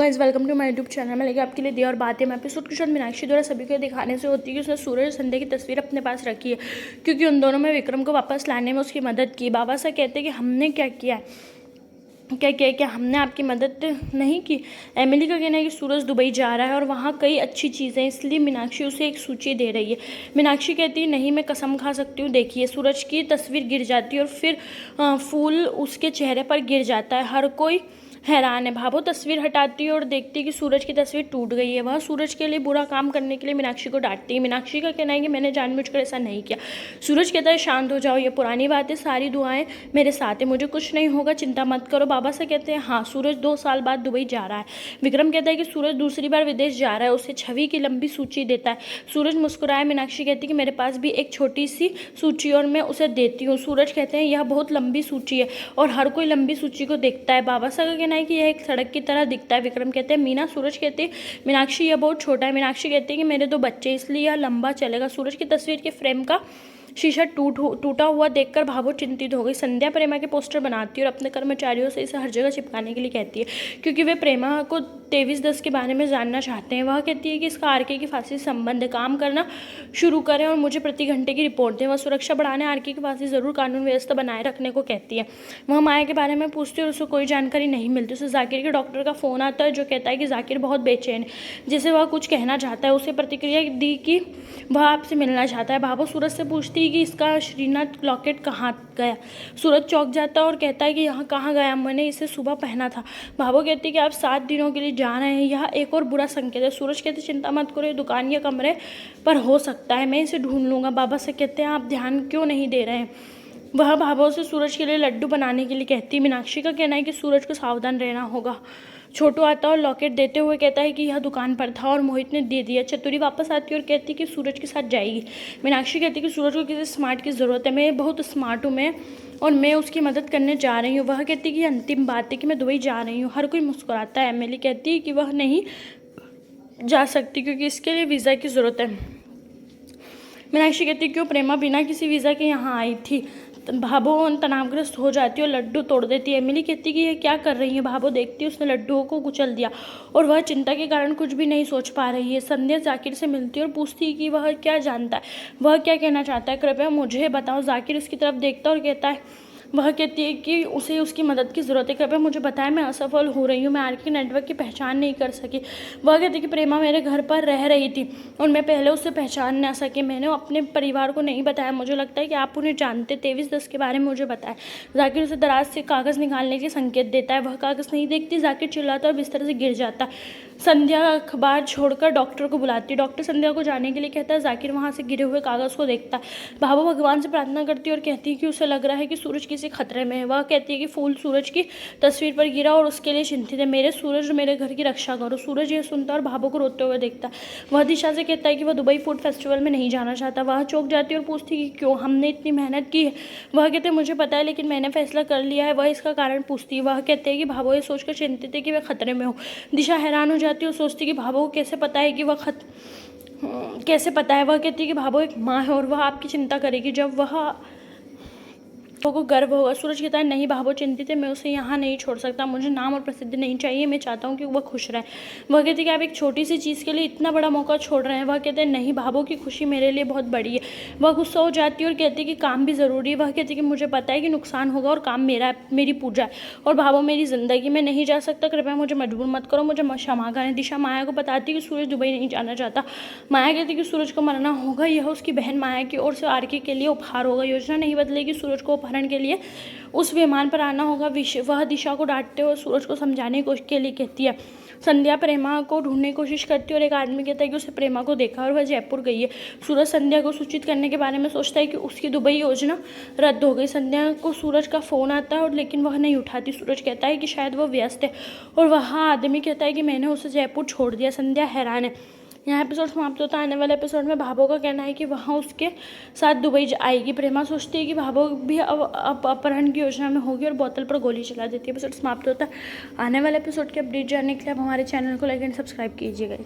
Guys, welcome to my YouTube channel. मैं लेके आपके लिए दिया और बातें मैं एपिसोड के साथ मीनाक्षी द्वारा सभी को दिखाने से होती है कि उसने सूरज और संध्या की तस्वीर अपने पास रखी है, क्योंकि उन दोनों में विक्रम को वापस लाने में उसकी मदद की। बाबा साहब कहते हैं कि हमने क्या किया है, क्या हमने आपकी मदद नहीं की। एमिली का कहना है कि सूरज दुबई जा रहा है और वहाँ कई अच्छी चीज़ें, इसलिए मीनाक्षी उसे एक सूची दे रही है। मीनाक्षी कहती है नहीं, मैं कसम खा सकती हूँ। देखिए, सूरज की तस्वीर गिर जाती है और फिर फूल उसके चेहरे पर गिर जाता है। हर कोई हैरान है। भाभो तस्वीर हटाती है और देखती है कि सूरज की तस्वीर टूट गई है। वह सूरज के लिए बुरा काम करने के लिए मीनाक्षी को डांटती है। मीनाक्षी का कहना है कि मैंने जानबूझकर ऐसा नहीं किया। सूरज कहता है शांत हो जाओ, ये पुरानी बात है, सारी दुआएं मेरे साथ है, मुझे कुछ नहीं होगा, चिंता मत करो। बाबा से कहते हैं हाँ, सूरज 2 साल बाद दुबई जा रहा है। विक्रम कहता है कि सूरज दूसरी बार विदेश जा रहा है, उसे छवि की लंबी सूची देता है। सूरज मुस्कुराए। मीनाक्षी कहती है कि मेरे पास भी एक छोटी सी सूची और मैं उसे देती हूँ। सूरज कहते हैं यह बहुत लंबी सूची है और हर कोई लंबी सूची को देखता है। बाबा साहब का कहना है कि यह एक सड़क की तरह दिखता है। विक्रम कहते हैं मीना। सूरज कहते हैं मीनाक्षी यह बहुत छोटा है। मीनाक्षी कहती है कि मेरे 2 बच्चे, इसलिए यह लंबा चलेगा। सूरज की तस्वीर के फ्रेम का शीशा टूटा हुआ देखकर भाभो चिंतित हो गई। संध्या प्रेमा के पोस्टर बनाती है और अपने कर्मचारियों से इसे हर जगह चिपकाने के लिए कहती है, क्योंकि वे प्रेमा को 2310 के बारे में जानना चाहते हैं। वह कहती है कि इसका आरके की फांसी से संबंध है, काम करना शुरू करें और मुझे प्रति घंटे की रिपोर्ट दें। वह सुरक्षा बढ़ाने, आरके की फांसी जरूर कानून व्यवस्था बनाए रखने को कहती है। वह माया के बारे में पूछती है और उसे कोई जानकारी नहीं मिलती। उसे जाकिर के डॉक्टर का फ़ोन आता है जो कहता है कि जाकिर बहुत बेचैन है, जिसे वह कुछ कहना चाहता है। उसे प्रतिक्रिया दी कि वह आपसे मिलना चाहता है। भाभो सूरज से पूछती है कि इसका श्रीनाथ लॉकेट कहाँ गया। सूरज चौंक जाता है और कहता है कि यहाँ कहाँ गया, मैंने इसे सुबह पहना था। भाभो कहती है कि आप 7 दिनों के लिए जा रहे हैं, यह एक और बुरा संकेत है। सूरज कहते चिंता मत करो, ये दुकान या कमरे पर हो सकता है, मैं इसे ढूंढ लूँगा। बाबा से कहते हैं आप ध्यान क्यों नहीं दे रहे हैं। वह भाभो से सूरज के लिए लड्डू बनाने के लिए कहती है। मीनाक्षी का कहना है कि सूरज को सावधान रहना होगा। छोटू आता और लॉकेट देते हुए कहता है कि यह दुकान पर था और मोहित ने दे दिया। चतुरी वापस आती है और कहती है कि सूरज के साथ जाएगी। मीनाक्षी कहती है कि सूरज को किसी स्मार्ट की ज़रूरत है, मैं बहुत स्मार्ट हूँ और मैं उसकी मदद करने जा रही हूँ। वह कहती है कि अंतिम बात है कि मैं दुबई जा रही हूँ। हर कोई मुस्कुराता है। एमिली कहती है कि वह नहीं जा सकती क्योंकि इसके लिए वीज़ा की ज़रूरत है। मीनाक्षी कहती है क्यों, प्रेमा बिना किसी वीज़ा के यहाँ आई थी। भाभो तनावग्रस्त हो जाती है और लड्डू तोड़ देती है। एमिली कहती है कि ये क्या कर रही है। भाभो देखती है उसने लड्डुओं को कुचल दिया और वह चिंता के कारण कुछ भी नहीं सोच पा रही है। संध्या जाकिर से मिलती है और पूछती है कि वह क्या जानता है, वह क्या कहना चाहता है, कृपया मुझे बताओ। जाकिर उसकी तरफ देखता और कहता है, वह कहती है कि उसे उसकी मदद की ज़रूरत है, कृपया मुझे बताएं, मैं असफल हो रही हूँ, मैं आरके नेटवर्क की पहचान नहीं कर सकी। वह कहती है कि प्रेमा मेरे घर पर रह रही थी और मैं पहले उससे पहचान ना सकी, मैंने अपने परिवार को नहीं बताया, मुझे लगता है कि आप उन्हें जानते। 2310 के बारे में मुझे बताएं। जाकिर उसे दराज से कागज़ निकालने के संकेत देता है। वह कागज़ नहीं देखती। जाकिर चिल्लाता और बिस्तर से गिर जाता है। संध्या अखबार छोड़कर डॉक्टर को बुलाती है। डॉक्टर संध्या को जाने के लिए कहता है। जाकिर वहाँ से गिरे हुए कागज़ को देखता है। भाभो भगवान से प्रार्थना करती है और कहती है कि उसे लग रहा है कि सूरज किसी खतरे में है। वह कहती है कि फूल सूरज की तस्वीर पर गिरा और उसके लिए चिंतित है, मेरे सूरज, मेरे घर की रक्षा करो। सूरज यह सुनता और भाभो को रोते हुए देखता है। वह दिशा से कहता है कि वह दुबई फूड फेस्टिवल में नहीं जाना चाहता। वह चौंक जाती है और पूछती है कि क्यों, हमने इतनी मेहनत की है। वह कहते हैं मुझे पता है, लेकिन मैंने फैसला कर लिया है। वह इसका कारण पूछती है। वह कहते हैं कि भाभो ये सोचकर चिंतित है कि वह खतरे में हो। दिशा हैरान हो जाती है और सोचती है कि भाभो को कैसे पता है कि वह कैसे पता है। वह कहती है कि भाभो एक माँ है और वह आपकी चिंता करेगी जब वह को गर्व होगा। सूरज कहता है नहीं भाभो चिंतित है, मैं उसे यहाँ नहीं छोड़ सकता, मुझे नाम और प्रसिद्धि नहीं चाहिए, मैं चाहता हूँ कि वह खुश रहे। वह कहती है कि आप एक छोटी सी चीज़ के लिए इतना बड़ा मौका छोड़ रहे हैं। वह कहते हैं नहीं, भाभो की खुशी मेरे लिए बहुत बड़ी है। वह गुस्सा हो जाती है और कहती है कि काम भी ज़रूरी है। वह कहती है कि मुझे पता है कि नुकसान होगा और काम मेरा, मेरी पूजा है और भाभो मेरी ज़िंदगी में नहीं जा सकता, कृपया मुझे मजबूर मत करो, मुझे क्षमा करें। दिशा माया को बताती है कि सूरज दुबई नहीं जाना चाहता। माया कहती है कि सूरज को मरना होगा, यह उसकी बहन माया की ओर से आरके के लिए उपहार होगा। योजना नहीं बदलेगी, सूरज को अपहरण के लिए उस विमान पर आना होगा। वह दिशा को डांटते हुए सूरज को समझाने के लिए कहती है। संध्या प्रेमा को ढूंढने की कोशिश करती है और एक आदमी कहता है कि उसे प्रेमा को देखा और वह जयपुर गई है। सूरज संध्या को सूचित करने के बारे में सोचता है कि उसकी दुबई योजना रद्द हो गई। संध्या को सूरज का फ़ोन आता है और लेकिन वह नहीं उठाती। सूरज कहता है कि शायद वह व्यस्त है और वह आदमी कहता है कि मैंने उसे जयपुर छोड़ दिया। संध्या हैरान है। यहाँ एपिसोड समाप्त होता है। आने वाले एपिसोड में भाभो का कहना है कि वहाँ उसके साथ दुबई आएगी। प्रेमा सोचती है कि भाभो भी अब अपहरण की योजना में होगी और बोतल पर गोली चला देती है। एपिसोड समाप्त होता है। आने वाले एपिसोड के अपडेट जानने के लिए आप हमारे चैनल को लाइक एंड सब्सक्राइब कीजिएगा।